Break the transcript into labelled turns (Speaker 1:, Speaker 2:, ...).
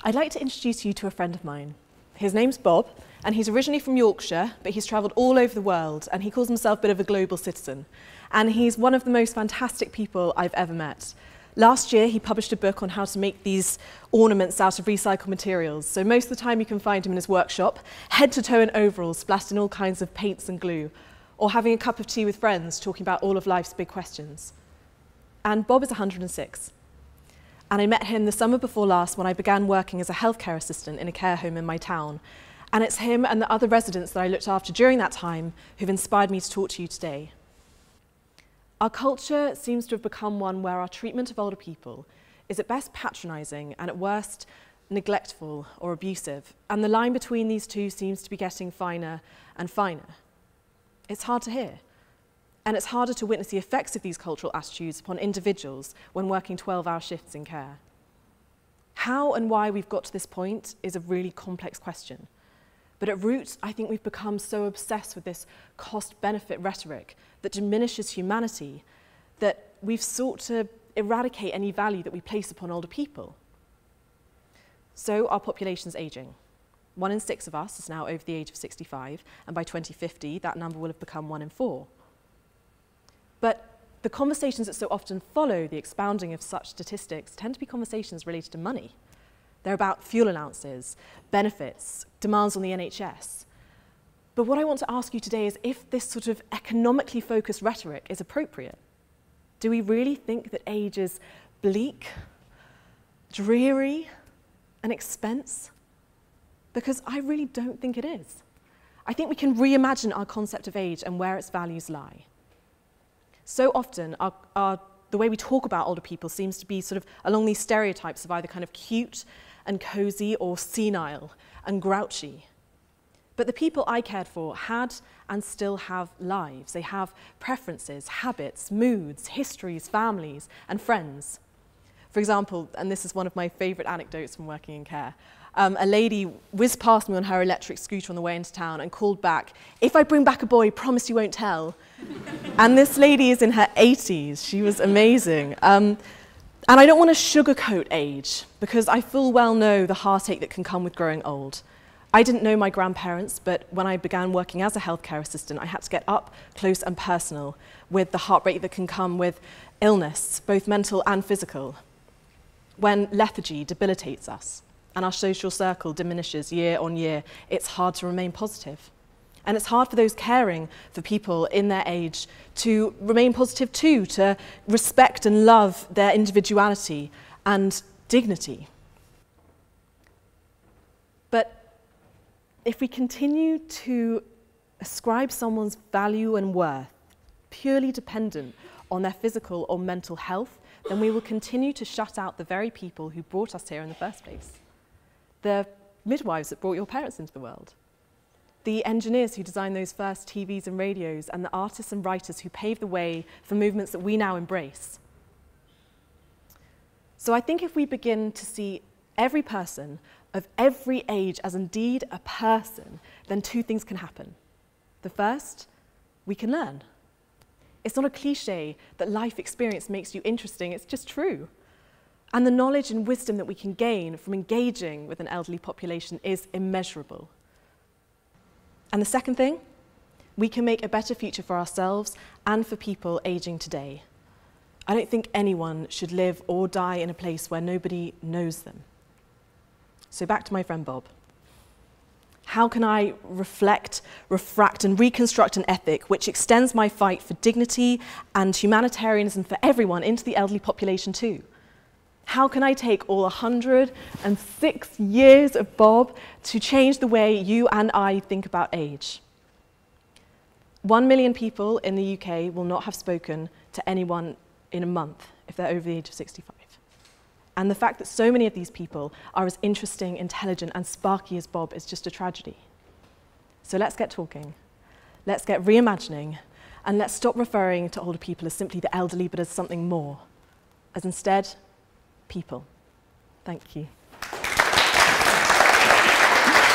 Speaker 1: I'd like to introduce you to a friend of mine. His name's Bob, and he's originally from Yorkshire, but he's travelled all over the world, and he calls himself a bit of a global citizen. And he's one of the most fantastic people I've ever met. Last year, he published a book on how to make these ornaments out of recycled materials. So most of the time you can find him in his workshop, head to toe in overalls, splashed in all kinds of paints and glue, or having a cup of tea with friends, talking about all of life's big questions. And Bob is 106. And I met him the summer before last when I began working as a healthcare assistant in a care home in my town. And it's him and the other residents that I looked after during that time who've inspired me to talk to you today. Our culture seems to have become one where our treatment of older people is at best patronising and at worst neglectful or abusive. And the line between these two seems to be getting finer and finer. It's hard to hear. And it's harder to witness the effects of these cultural attitudes upon individuals when working 12-hour shifts in care. How and why we've got to this point is a really complex question. But at root, I think we've become so obsessed with this cost-benefit rhetoric that diminishes humanity that we've sought to eradicate any value that we place upon older people. So our population's ageing. 1 in 6 of us is now over the age of 65, and by 2050, that number will have become 1 in 4. But the conversations that so often follow the expounding of such statistics tend to be conversations related to money. They're about fuel allowances, benefits, demands on the NHS. But what I want to ask you today is if this sort of economically focused rhetoric is appropriate. Do we really think that age is bleak, dreary, an expense? Because I really don't think it is. I think we can reimagine our concept of age and where its values lie. So often, the way we talk about older people seems to be sort of along these stereotypes of either kind of cute and cozy or senile and grouchy. But the people I cared for had and still have lives. They have preferences, habits, moods, histories, families, and friends. For example, and this is one of my favourite anecdotes from working in care, a lady whizzed past me on her electric scooter on the way into town and called back, "If I bring back a boy, promise you won't tell." And this lady is in her 80s. She was amazing. And I don't want to sugarcoat age, because I full well know the heartache that can come with growing old. I didn't know my grandparents, but when I began working as a healthcare assistant, I had to get up close and personal with the heartbreak that can come with illness, both mental and physical, when lethargy debilitates us and our social circle diminishes year on year. It's hard to remain positive. And it's hard for those caring for people in their age to remain positive too, to respect and love their individuality and dignity. But if we continue to ascribe someone's value and worth purely dependent on their physical or mental health, then we will continue to shut out the very people who brought us here in the first place. The midwives that brought your parents into the world. The engineers who designed those first TVs and radios, and the artists and writers who paved the way for movements that we now embrace. So I think if we begin to see every person of every age as indeed a person, then 2 things can happen. The first, we can learn. It's not a cliche that life experience makes you interesting, it's just true. And the knowledge and wisdom that we can gain from engaging with an elderly population is immeasurable. And the second thing, we can make a better future for ourselves and for people aging today. I don't think anyone should live or die in a place where nobody knows them. So back to my friend Bob. How can I reflect, refract, and reconstruct an ethic which extends my fight for dignity and humanitarianism for everyone into the elderly population too? How can I take all 106 years of Bob to change the way you and I think about age? 1 million people in the UK will not have spoken to anyone in a month if they're over the age of 65. And the fact that so many of these people are as interesting, intelligent, and sparky as Bob is just a tragedy. So let's get talking. Let's get reimagining, and let's stop referring to older people as simply the elderly, but as something more. As instead, people. Thank you.